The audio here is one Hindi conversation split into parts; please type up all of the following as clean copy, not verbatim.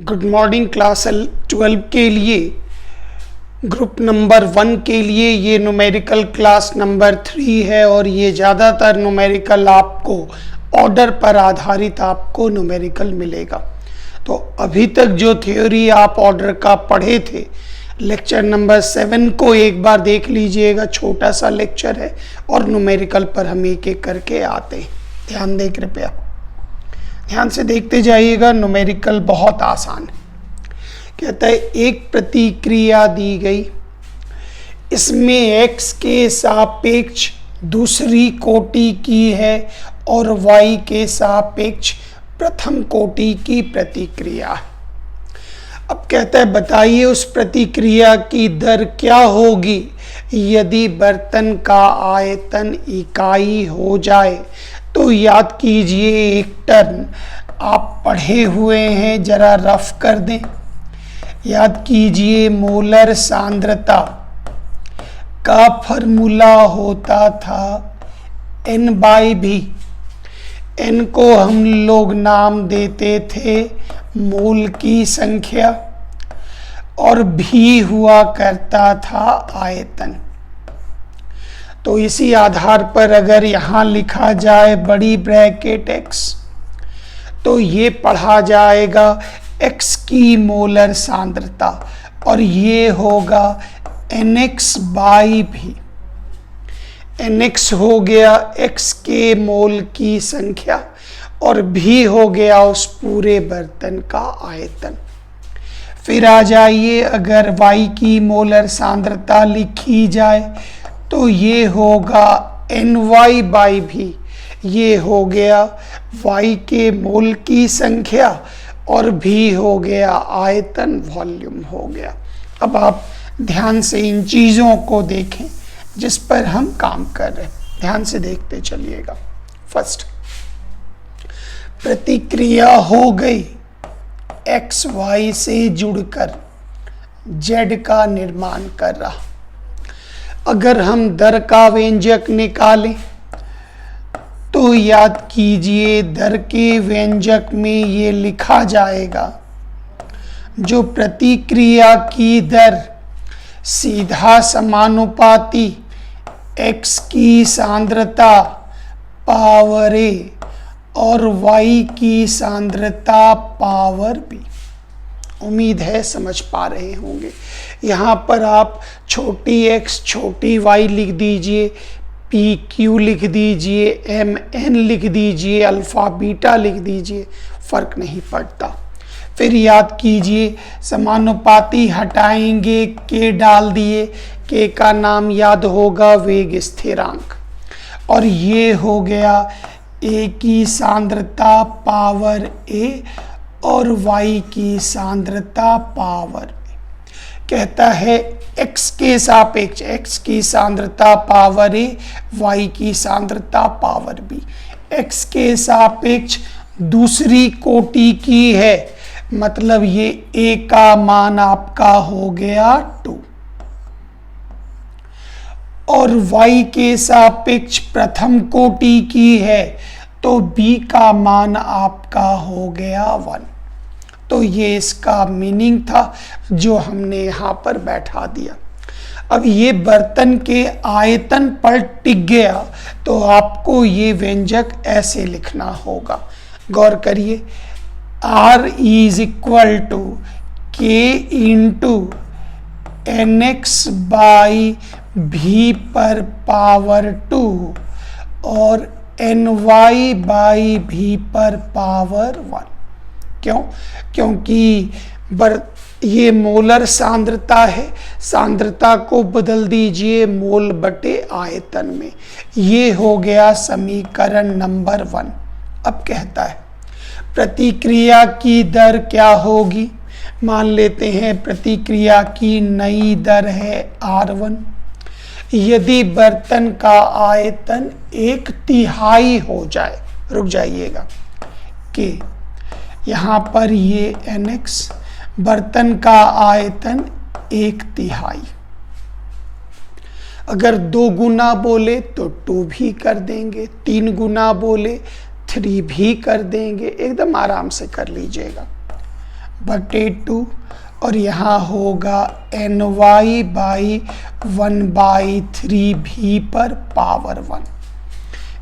गुड मॉर्निंग क्लास 12 के लिए ग्रुप नंबर 1 के लिए ये न्यूमेरिकल क्लास नंबर 3 है और ये ज़्यादातर न्यूमेरिकल आपको ऑर्डर पर आधारित आपको न्यूमेरिकल मिलेगा। तो अभी तक जो थ्योरी आप ऑर्डर का पढ़े थे, लेक्चर नंबर 7 को एक बार देख लीजिएगा, छोटा सा लेक्चर है और न्यूमेरिकल पर हम एक एक करके आते हैं। ध्यान दें, कृपया ध्यान से देखते जाइएगा। न्यूमेरिकल बहुत आसान है। कहता है एक प्रतिक्रिया दी गई, इसमें x के सापेक्ष दूसरी कोटि की है और y के सापेक्ष प्रथम कोटि की प्रतिक्रिया है। अब कहता है बताइए उस प्रतिक्रिया की दर क्या होगी यदि बर्तन का आयतन इकाई हो जाए। तो याद कीजिए, एक टर्म आप पढ़े हुए हैं, जरा रफ कर दें। याद कीजिए, मोलर सांद्रता का फॉर्मूला होता था N/V। N को हम लोग नाम देते थे मोल की संख्या और V हुआ करता था आयतन। तो इसी आधार पर अगर यहाँ लिखा जाए बड़ी ब्रैकेट x, तो ये पढ़ा जाएगा x की मोलर सांद्रता और ये होगा NX/V। NX हो गया x के मोल की संख्या और V हो गया उस पूरे बर्तन का आयतन। फिर आ जाइए, अगर y की मोलर सांद्रता लिखी जाए तो ये होगा NY/V। ये हो गया y के मोल की संख्या और V हो गया आयतन, वॉल्यूम हो गया। अब आप ध्यान से इन चीज़ों को देखें जिस पर हम काम कर रहे हैं। ध्यान से देखते चलिएगा। फर्स्ट, प्रतिक्रिया हो गई x y से जुड़कर z का निर्माण कर रहा। अगर हम दर का व्यंजक निकालें तो याद कीजिए, दर के व्यंजक में ये लिखा जाएगा जो प्रतिक्रिया की दर सीधा समानुपाती x की सांद्रता पावर a और y की सांद्रता पावर b। उम्मीद है समझ पा रहे होंगे। यहाँ पर आप छोटी x छोटी y लिख दीजिए, PQ लिख दीजिए, MN लिख दीजिए, अल्फ़ा बीटा लिख दीजिए, फर्क नहीं पड़ता। फिर याद कीजिए, समानुपाती हटाएंगे, K डाल दिए, K का नाम याद होगा वेग स्थिरांक, और ये हो गया A की सांद्रता पावर A और y की सांद्रता पावर b। कहता है x के सापेक्ष x की सांद्रता पावर a, y की सांद्रता पावर b। x के सापेक्ष दूसरी कोटि की है, मतलब ये a का मान आपका हो गया 2 और y के सापेक्ष प्रथम कोटि की है, तो b का मान आपका हो गया 1। तो ये इसका मीनिंग था जो हमने यहाँ पर बैठा दिया। अब ये बर्तन के आयतन पर टिक गया तो आपको ये व्यंजक ऐसे लिखना होगा। गौर करिए, R is equal to K into NX/V पर पावर 2 और NY/V पर पावर 1। क्यों? क्योंकि ये मोलर सांद्रता है, सांद्रता को बदल दीजिए मोल बटे आयतन में। ये हो गया समीकरण नंबर 1। अब कहता है प्रतिक्रिया की दर क्या होगी। मान लेते हैं प्रतिक्रिया की नई दर है R1 यदि बर्तन का आयतन 1/3 हो जाए। रुक जाइएगा कि यहाँ पर ये NX, बर्तन का आयतन 1/3। अगर 2 गुना बोले तो 2 भी कर देंगे, 3 गुना बोले 3 भी कर देंगे, एकदम आराम से कर लीजिएगा। बटे 2 और यहाँ होगा ny बाई 1/3 भी पर पावर 1।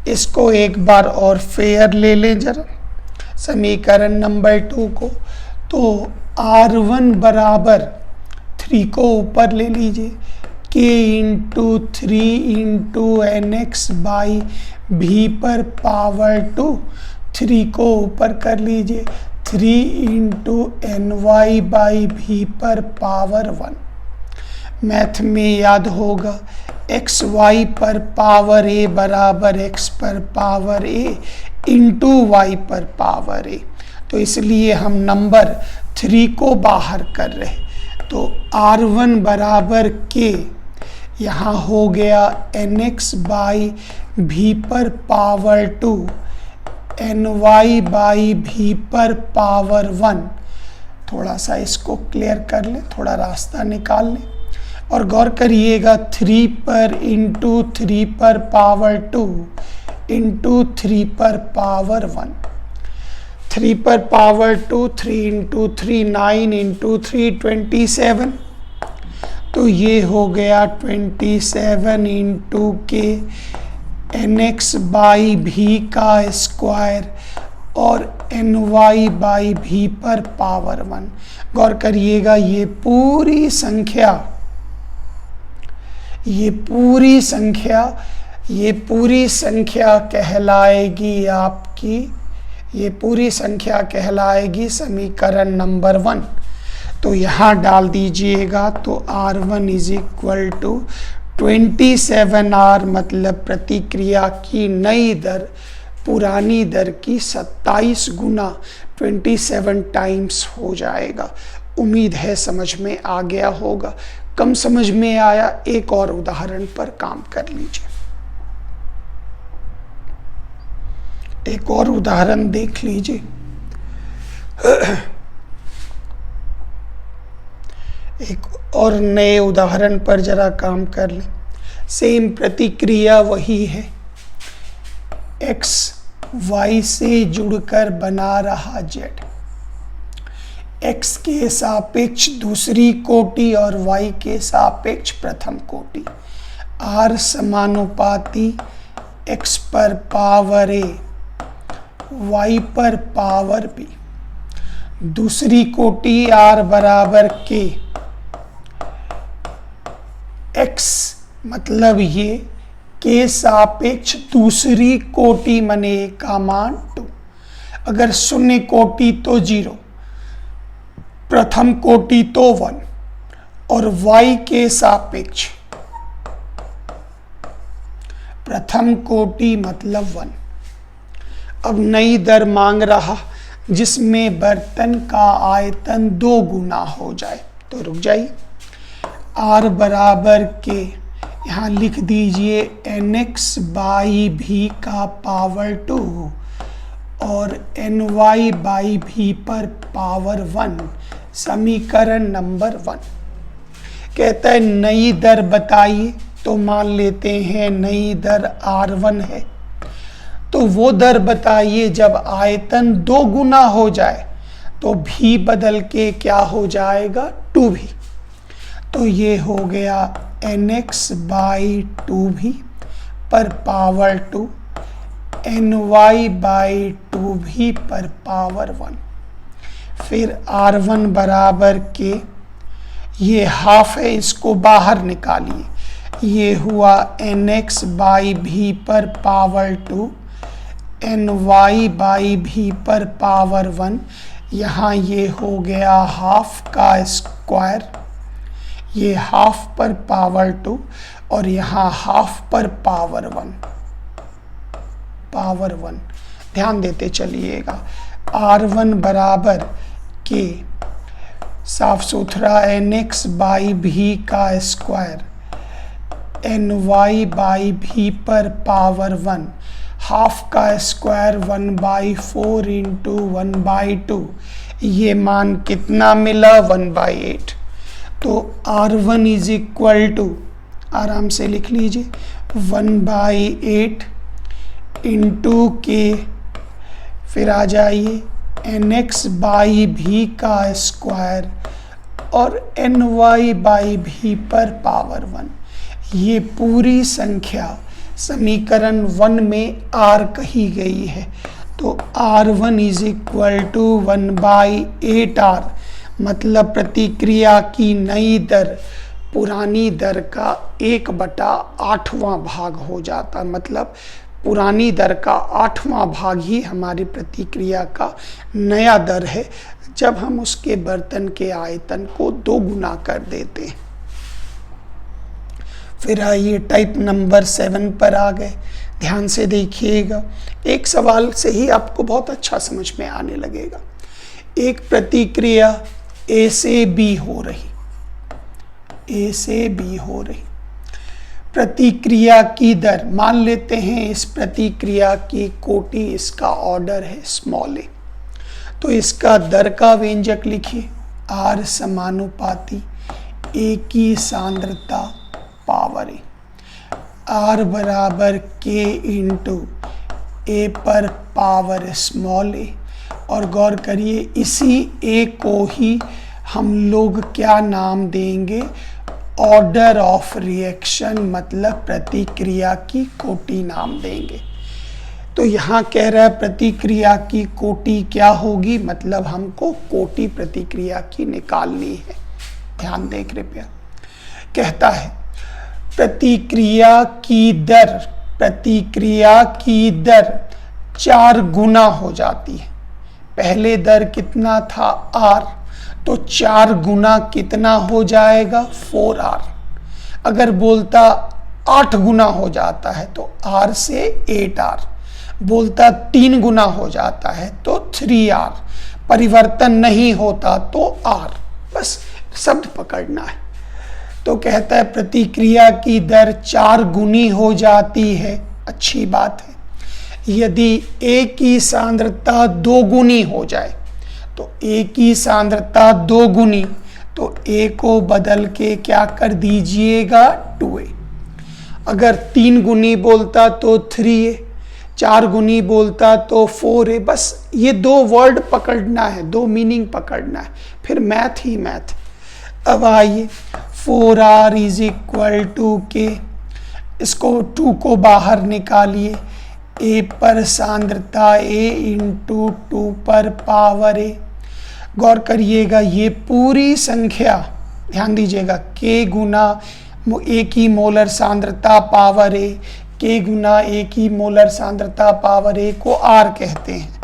इसको एक बार और फेयर ले लें जरा समीकरण नंबर 2 को। तो r1 बराबर 3 को ऊपर ले लीजिए, k into 3 into nx by भी पर पावर 2, 3 को ऊपर कर लीजिए, 3 इंटू ny बाई भी पर पावर 1। मैथ में याद होगा एक्स वाई पर पावर a बराबर x पर पावर a इंटू वाई पर पावर a। तो इसलिए हम नंबर 3 को बाहर कर रहे। तो r1 बराबर k, यहाँ हो गया nx बाई भी पर पावर 2 ny बाई भी पर पावर 1। थोड़ा सा इसको क्लियर कर ले, थोड़ा रास्ता निकाल ले और गौर करिएगा 3 पर इंटू 3 पर पावर 2 इंटू 3 पर पावर 1। 3 पर पावर 2, 3 इंटू 3 9 इंटू 3 27। तो ये हो गया 27 इंटू के nx बाई भी का स्क्वायर और ny बाई भी पर पावर 1। गौर करिएगा ये पूरी संख्या कहलाएगी आपकी, ये पूरी संख्या कहलाएगी समीकरण नंबर 1। तो यहाँ डाल दीजिएगा। तो r1 is equal to 27r, मतलब प्रतिक्रिया की नई दर पुरानी दर की 27 गुना 27 टाइम्स हो जाएगा। उम्मीद है समझ में आ गया होगा। कम समझ में आया, एक और उदाहरण पर काम कर लीजिए। एक और उदाहरण देख लीजिए। एक और नए उदाहरण पर जरा काम कर लें। सेम प्रतिक्रिया वही है, x y से जुड़कर बना रहा z, x के सापेक्ष दूसरी कोटि और y के सापेक्ष प्रथम कोटि, r समानुपाती x पर पावर a y पर पावर b, दूसरी कोटि r बराबर k, x मतलब ये के सापेक्ष दूसरी कोटि मने का मान 2, अगर शून्य कोटि तो 0, प्रथम कोटि तो 1 और y के सापेक्ष प्रथम कोटि मतलब 1। अब नई दर मांग रहा जिसमें बर्तन का आयतन 2 गुना हो जाए। तो रुक जाइए, r बराबर के यहाँ लिख दीजिए nx बाई भी का पावर 2 और ny बाई भी पर पावर 1, समीकरण नंबर 1। कहता है नई दर बताइए, तो मान लेते हैं नई दर r1 है। तो वो दर बताइए जब आयतन 2 गुना हो जाए तो भी बदल के क्या हो जाएगा 2v। तो ये हो गया nx बाई 2v पर पावर 2 ny बाई 2v पर पावर 1। फिर r1 बराबर के ये हाफ है, इसको बाहर निकालिए, ये हुआ nx बाई भी पर पावर 2 ny बाई भी पर पावर 1। यहाँ ये हो गया हाफ का स्क्वायर, ये हाफ पर पावर 2 और यहाँ हाफ पर पावर 1। ध्यान देते चलिएगा। r1 बराबर के साफ सुथरा nx बाई भी का स्क्वायर ny बाई भी पर पावर 1, हाफ का स्क्वायर 1/4 इंटू 1/2, ये मान कितना मिला 1/8। तो r1 इज इक्वल टू, आराम से लिख लीजिए, 1/8 इंटू के, फिर आ जाइए nx बाई भी का स्क्वायर और ny बाई भी पर पावर 1। ये पूरी संख्या समीकरण 1 में r कही गई है, तो r1 is equal to 1/8r, मतलब प्रतिक्रिया की नई दर पुरानी दर का 1/8वां भाग हो जाता, मतलब पुरानी दर का 8वां भाग ही हमारी प्रतिक्रिया का नया दर है जब हम उसके बर्तन के आयतन को 2 गुना कर देते हैं। फिर आइए टाइप नंबर 7 पर आ गए। ध्यान से देखिएगा, एक सवाल से ही आपको बहुत अच्छा समझ में आने लगेगा। एक प्रतिक्रिया ए से बी हो रही, ए से बी हो रही, प्रतिक्रिया की दर मान लेते हैं, इस प्रतिक्रिया की कोटि, इसका ऑर्डर है स्मॉल ए, तो इसका दर का व्यंजक लिखिए r समानुपाती ए की सांद्रता पावर ए, r बराबर k इंटू ए पर पावर स्मॉल ए। और गौर करिए, इसी ए को ही हम लोग क्या नाम देंगे, ऑर्डर ऑफ रिएक्शन, मतलब प्रतिक्रिया की कोटि नाम देंगे। तो यहाँ कह रहा है प्रतिक्रिया की कोटि क्या होगी, मतलब हमको कोटि प्रतिक्रिया की निकालनी है। ध्यान दें कृपया, कहता है प्रतिक्रिया की दर, प्रतिक्रिया की दर 4 गुना हो जाती है। पहले दर कितना था r, तो 4 गुना कितना हो जाएगा 4r। अगर बोलता 8 गुना हो जाता है तो r से 8r, बोलता 3 गुना हो जाता है तो 3r, परिवर्तन नहीं होता तो r, बस शब्द पकड़ना है। तो कहता है प्रतिक्रिया की दर 4 गुनी हो जाती है, अच्छी बात है। यदि A की सांद्रता 2 गुनी हो जाए, तो A की सांद्रता 2 गुनी, तो A को बदल के क्या कर दीजिएगा 2A। अगर 3 गुनी बोलता तो 3A, 4 गुनी बोलता तो 4A। बस ये 2 वर्ड पकड़ना है, 2 मीनिंग पकड़ना है, फिर मैथ ही मैथ। अब आइए 4r is equal to k, इसको 2 को बाहर निकालिए, a पर सांद्रता a इंटू 2 पर पावर a। गौर करिएगा, ये पूरी संख्या ध्यान दीजिएगा, k गुना a की मोलर सांद्रता power a, k Guna a की मोलर सांद्रता पावर a को r कहते हैं।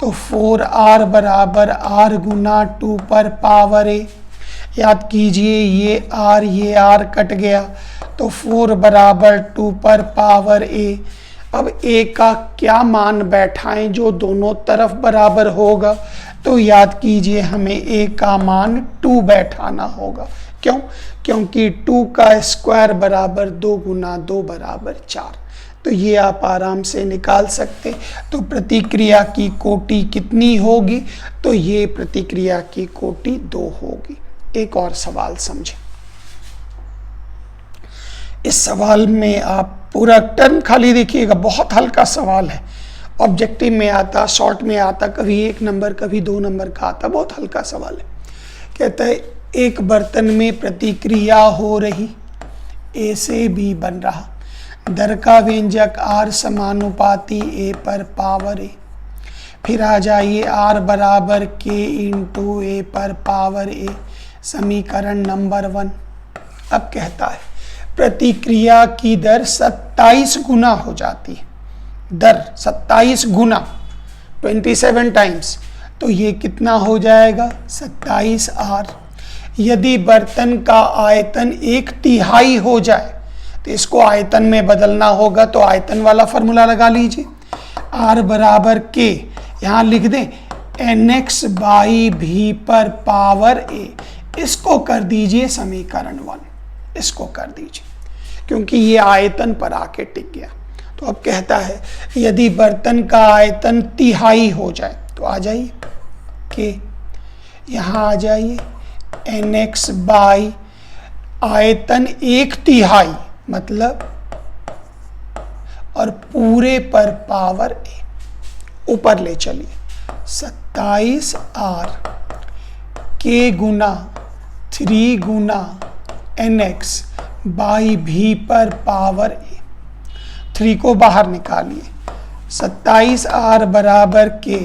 तो 4r बराबर r गुना 2 पर पावर a। याद कीजिए, ये r कट गया, तो 4 बराबर 2 पर पावर a। अब a का क्या मान बैठाएं जो दोनों तरफ बराबर होगा, तो याद कीजिए हमें a का मान 2 बैठाना होगा। क्यों? क्योंकि 2 का स्क्वायर बराबर 2 गुना 2 बराबर 4। तो ये आप आराम से निकाल सकते। तो प्रतिक्रिया की कोटि कितनी होगी, तो ये प्रतिक्रिया की कोटि 2 होगी। एक और सवाल समझें। इस सवाल में आप पूरा टर्म खाली देखिएगा, बहुत हल्का सवाल है। ऑब्जेक्टिव में आता, शॉर्ट में आता, कभी 1 नंबर कभी 2 नंबर का आता, बहुत हल्का सवाल है। कहता है एक बर्तन में प्रतिक्रिया हो रही, ए से बी बन रहा, दर का व्यंजक r समानुपाती a पर पावर a। फिर आ जाइए r बराबर k इंटू a पर पावर a, समीकरण नंबर 1। अब कहता है प्रतिक्रिया की दर 27 गुना हो जाती है, दर 27 गुना 27 टाइम्स, तो ये कितना हो जाएगा 27r। यदि बर्तन का आयतन 1/3 हो जाए, तो इसको आयतन में बदलना होगा, तो आयतन वाला फॉर्मूला लगा लीजिए, r बराबर k, यहाँ लिख दें nx बाई भी पर पावर a। इसको कर दीजिए समीकरण 1, इसको कर दीजिए, क्योंकि ये आयतन पर आके टिक गया। तो अब कहता है यदि बर्तन का आयतन 1/3 हो जाए, तो आ जाइए k, यहाँ आ जाइए nx बाई आयतन 1/3, मतलब और पूरे पर पावर a, ऊपर ले चलिए 27R के गुना 3 गुना NX बाई V पर पावर A। 3 को बाहर निकालिए, 27R बराबर के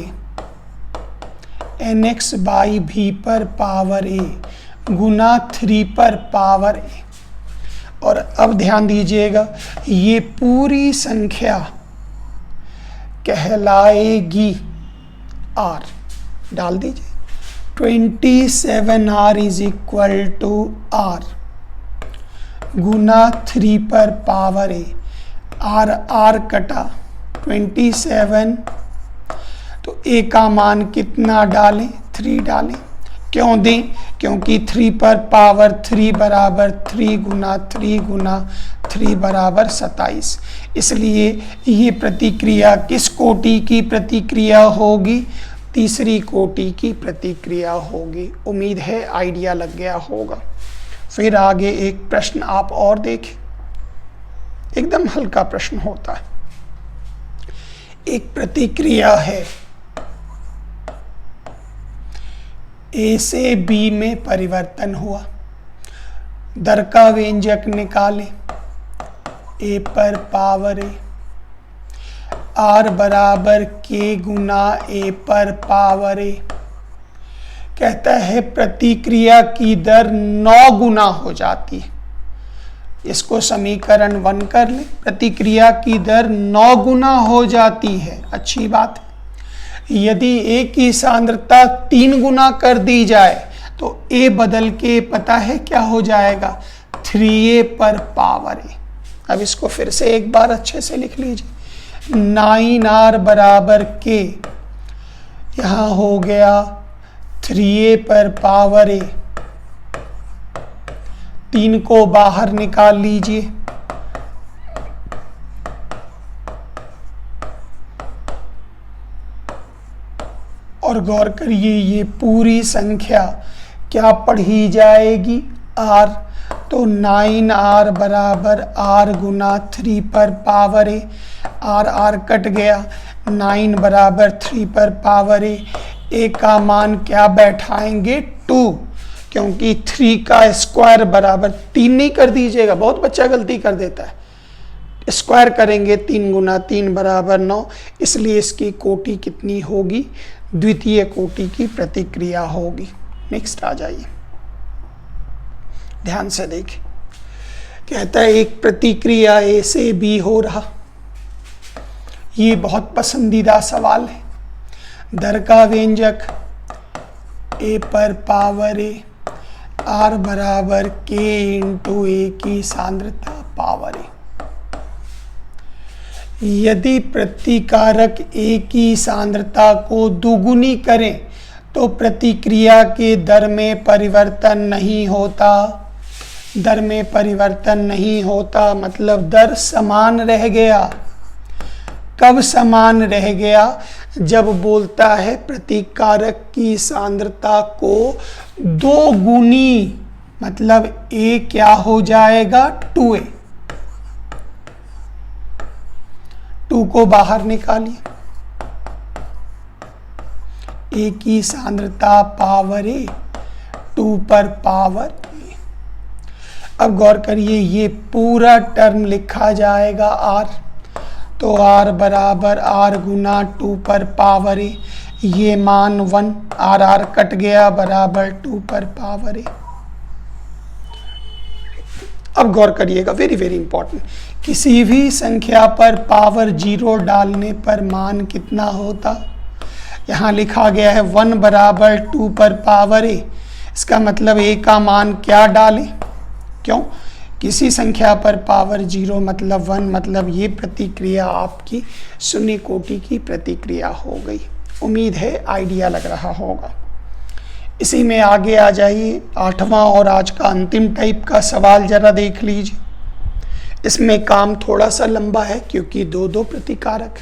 NX बाई V पर पावर A गुना 3 पर पावर A। और अब ध्यान दीजिएगा, ये पूरी संख्या कहलाएगी R। डाल दीजिए, 27R is equal to R गुना 3 पर पावर A। R कटा 27, तो A का मान कितना डालें? 3 डालें। क्यों दें? क्योंकि 3 पर पावर 3 बराबर 3 गुना 3 गुना 3 बराबर 27। इसलिए ये प्रतिक्रिया किस कोटि की प्रतिक्रिया होगी? तीसरी कोटि की प्रतिक्रिया होगी। उम्मीद है आइडिया लग गया होगा। फिर आगे एक प्रश्न आप और देखें, एकदम हल्का प्रश्न होता है। एक प्रतिक्रिया है, A से B में परिवर्तन हुआ। दर का व्यंजक निकालें, A पर पावर A, R बराबर K गुना A पर पावर A। कहता है प्रतिक्रिया की दर 9 गुना हो जाती है। इसको समीकरण 1 कर लें। प्रतिक्रिया की दर 9 गुना हो जाती है, अच्छी बात है। यदि A की सांद्रता 3 गुना कर दी जाए तो A बदल के पता है क्या हो जाएगा? 3A पर पावर A। अब इसको फिर से एक बार अच्छे से लिख लीजिए, 9R बराबर K, यहाँ हो गया 3A पर पावर A। 3 को बाहर निकाल लीजिए, और गौर करिए ये पूरी संख्या क्या पढ़ी जाएगी? R। तो 9R बराबर R गुना 3 पर पावर A। R कट गया, 9 बराबर 3 पर पावर A। A का मान क्या बैठाएंगे? 2, क्योंकि 3 का स्क्वायर बराबर 3 नहीं कर दीजिएगा, बहुत बच्चा गलती कर देता है। स्क्वायर करेंगे 3 गुना 3 बराबर 9, इसलिए इसकी कोटि कितनी होगी? द्वितीय कोटि की प्रतिक्रिया होगी। नेक्स्ट आ जाइए, ध्यान से देखें। कहता है एक प्रतिक्रिया A से B हो रहा। ये बहुत पसंदीदा सवाल है। दर का व्यंजक A पर पावर A, R बराबर K इंटू A की सांद्रता पावर A। यदि प्रतिकारक A की सांद्रता को दुगुनी करें तो प्रतिक्रिया के दर में परिवर्तन नहीं होता। दर में परिवर्तन नहीं होता मतलब दर समान रह गया। कब समान रह गया? जब बोलता है प्रतिकारक की सांद्रता को 2 गुनी, मतलब A क्या हो जाएगा? 2A। 2 को बाहर निकालिए, A की सांद्रता पावर A, 2 पर पावर A। अब गौर करिए ये पूरा टर्म लिखा जाएगा R, तो R बराबर R गुना 2 पर पावर A। ये मान 1, R कट गया, बराबर 2 पर पावर A। अब गौर करिएगा, वेरी वेरी इंपॉर्टेंट, किसी भी संख्या पर पावर 0 डालने पर मान कितना होता? यहाँ लिखा गया है 1 बराबर 2 पर पावर A। इसका मतलब A का मान क्या डालें? क्यों? किसी संख्या पर पावर 0 मतलब 1, मतलब ये प्रतिक्रिया आपकी शून्य कोटि की प्रतिक्रिया हो गई। उम्मीद है आइडिया लग रहा होगा। इसी में आगे आ जाइए, 8वां और आज का अंतिम टाइप का सवाल जरा देख लीजिए। इसमें काम थोड़ा सा लंबा है क्योंकि दो प्रतिकारक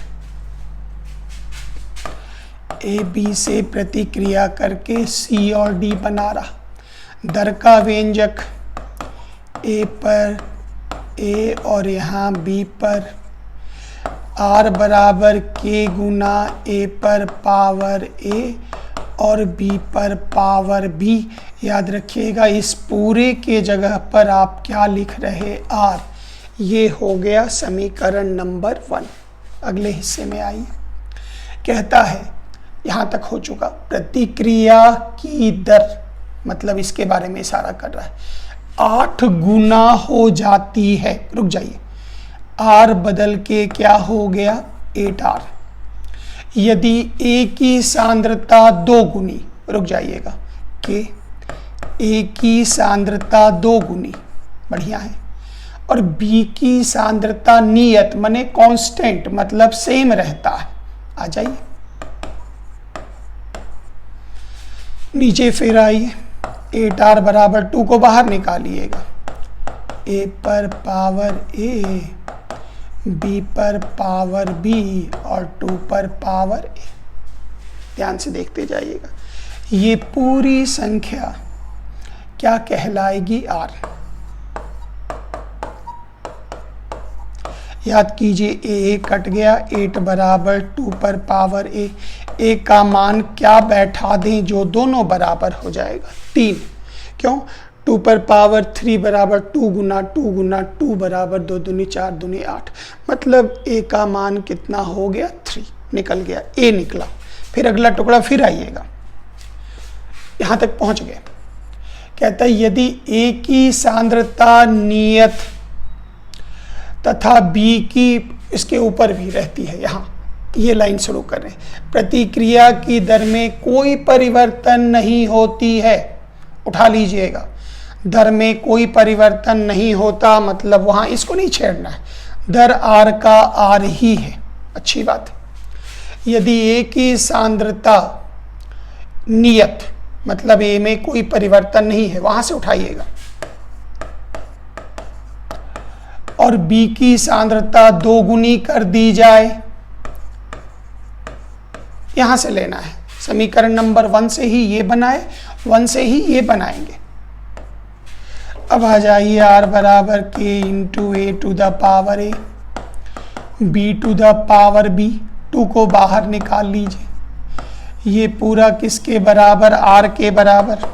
A B से प्रतिक्रिया करके C और D बना रहा। दर का व्यंजक A पर A और यहाँ B पर R बराबर K गुना A पर पावर A और b पर पावर b। याद रखिएगा इस पूरे के जगह पर आप क्या लिख रहे r। ये हो गया समीकरण नंबर 1। अगले हिस्से में आइए। कहता है यहाँ तक हो चुका, प्रतिक्रिया की दर मतलब इसके बारे में इशारा कर रहा है 8 गुना हो जाती है। रुक जाइए, r बदल के क्या हो गया 8r। यदि a की सांद्रता 2 गुनी, रुक जाइएगा, कि a की सांद्रता 2 गुनी, बढ़िया है, और b की सांद्रता नियत माने कांस्टेंट मतलब सेम रहता है। आ जाइए नीचे फिर आइए, 8r बराबर 2 को बाहर निकालिएगा, a पर पावर a, b पर पावर b और 2 पर पावर a। ध्यान से देखते जाइएगा, ये पूरी संख्या क्या कहलाएगी r। याद कीजिए a कट गया, 8 बराबर 2 पर पावर a। a का मान क्या बैठा दें जो दोनों बराबर हो जाएगा 3। क्यों? 2 पर पावर 3 बराबर 2 गुना 2 गुना 2 बराबर 2 दूनी 4 दूनी 8, मतलब a का मान कितना हो गया 3 निकल गया, a निकला। फिर अगला टुकड़ा फिर आइएगा, यहाँ तक पहुँच गए। कहता है यदि a की सांद्रता नियत तथा b की इसके ऊपर भी रहती है, यहाँ ये लाइन शुरू कर रहे हैं, प्रतिक्रिया की दर में कोई परिवर्तन नहीं होती है। उठा लीजिएगा, दर में कोई परिवर्तन नहीं होता मतलब वहाँ इसको नहीं छेड़ना है, दर r का r ही है। अच्छी बात है। यदि a की सांद्रता नियत मतलब a में कोई परिवर्तन नहीं है, वहाँ से उठाइएगा, और b की सांद्रता 2 गुनी कर दी जाए, यहां से लेना है। समीकरण नंबर 1 से ही ये बनाए, 1 से ही ये बनाएंगे। अब आ जाइए r बराबर k into a to the power a, b to the power b। 2 को बाहर निकाल लीजिए, ये पूरा किसके बराबर r के बराबर।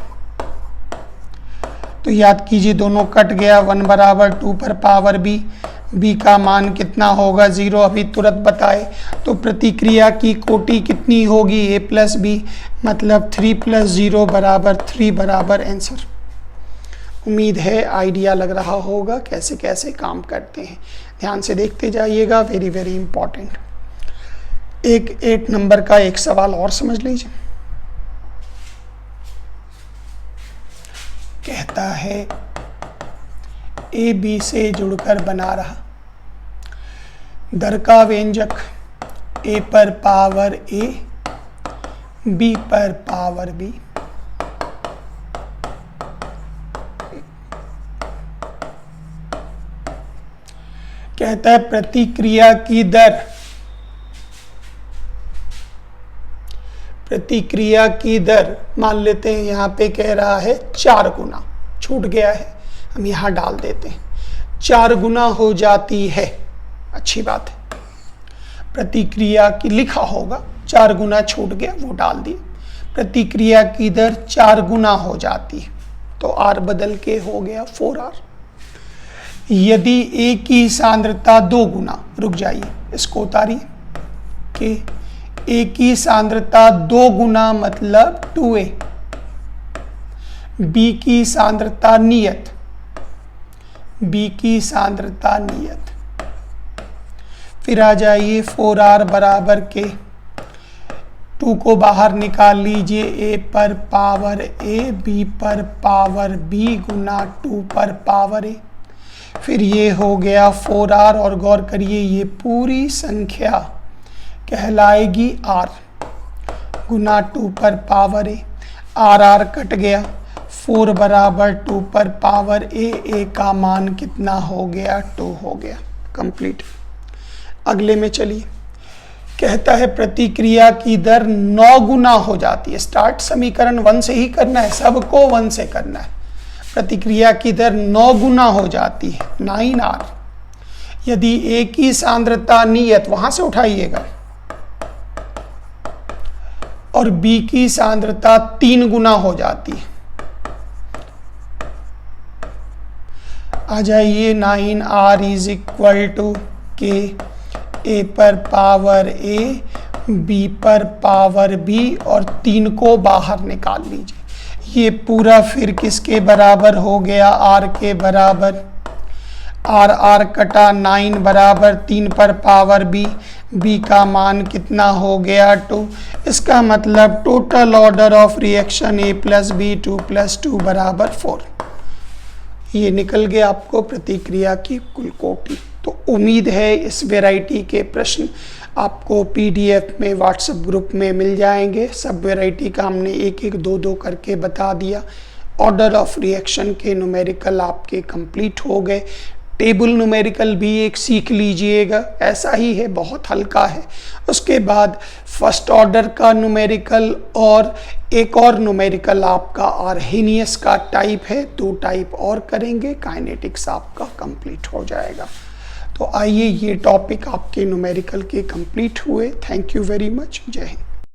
तो याद कीजिए दोनों कट गया, 1 बराबर 2 पर पावर b, b का मान कितना होगा 0, अभी तुरंत बताए। तो प्रतिक्रिया की कोटि कितनी होगी a प्लस बी, मतलब 3 प्लस 0 बराबर 3 बराबर आंसर। उम्मीद है आइडिया लग रहा होगा कैसे कैसे काम करते हैं। ध्यान से देखते जाइएगा, वेरी वेरी इंपॉर्टेंट। एक 8 नंबर का एक सवाल और समझ लीजिए। कहता है ए बी से जुड़कर बना रहा दर का व्यंजक a पर पावर a, b पर पावर b। कहता है प्रतिक्रिया की दर, प्रतिक्रिया की दर मान लेते हैं यहाँ पे कह रहा है 4 गुना, छूट गया है हम यहाँ डाल देते हैं, 4 गुना हो जाती है। अच्छी बात है, प्रतिक्रिया की लिखा होगा, 4 गुना छूट गया वो डाल दिए। प्रतिक्रिया की दर 4 गुना हो जाती है, तो r बदल के हो गया 4r। यदि a की सांद्रता 2 गुना, रुक जाइए इसको उतारिए, कि a की सांद्रता 2 गुना मतलब 2a, b की सांद्रता नियत, b की सांद्रता नियत। फिर आ जाइए 4r बराबर के 2 को बाहर निकाल लीजिए, a पर पावर a, b पर पावर b गुना 2 पर पावर a। फिर ये हो गया 4r, और गौर करिए ये पूरी संख्या कहलाएगी r गुना 2 पर पावर a। r कट गया, 4 बराबर 2 पर पावर a का मान कितना हो गया 2 हो गया। कंप्लीट। अगले में चलिए, कहता है प्रतिक्रिया की दर 9 गुना हो जाती है। स्टार्ट समीकरण 1 से ही करना है, सबको 1 से करना है। प्रतिक्रिया की दर 9 गुना हो जाती है, 9r। यदि a की सांद्रता नियत, वहां से उठाइएगा, और B की सांद्रता 3 गुना हो जाती है। आ जाइए 9R इज इक्वल टू के A पर पावर A, B पर पावर B और 3 को बाहर निकाल लीजिए। ये पूरा फिर किसके बराबर हो गया? R के बराबर। R कटा 9 बराबर 3 पर पावर B, B का मान कितना हो गया? 2। इसका मतलब total order of reaction A plus B 2 + 2 बराबर 4। ये निकल गया आपको प्रतिक्रिया की कुल कोटि। तो उम्मीद है इस वैरायटी के प्रश्न आपको PDF में व्हाट्सएप ग्रुप में मिल जाएंगे। सब वैरायटी का हमने एक एक दो दो करके बता दिया। ऑर्डर ऑफ रिएक्शन के न्यूमेरिकल आपके कंप्लीट हो गए। टेबल न्यूमेरिकल भी एक सीख लीजिएगा, ऐसा ही है, बहुत हल्का है। उसके बाद फर्स्ट ऑर्डर का न्यूमेरिकल और एक और न्यूमेरिकल आपका आर्हेनियस का टाइप है, 2 टाइप और करेंगे, काइनेटिक्स आपका कंप्लीट हो जाएगा। तो आइए ये टॉपिक आपके न्यूमेरिकल के कंप्लीट हुए। Thank you very much. जय हिंद।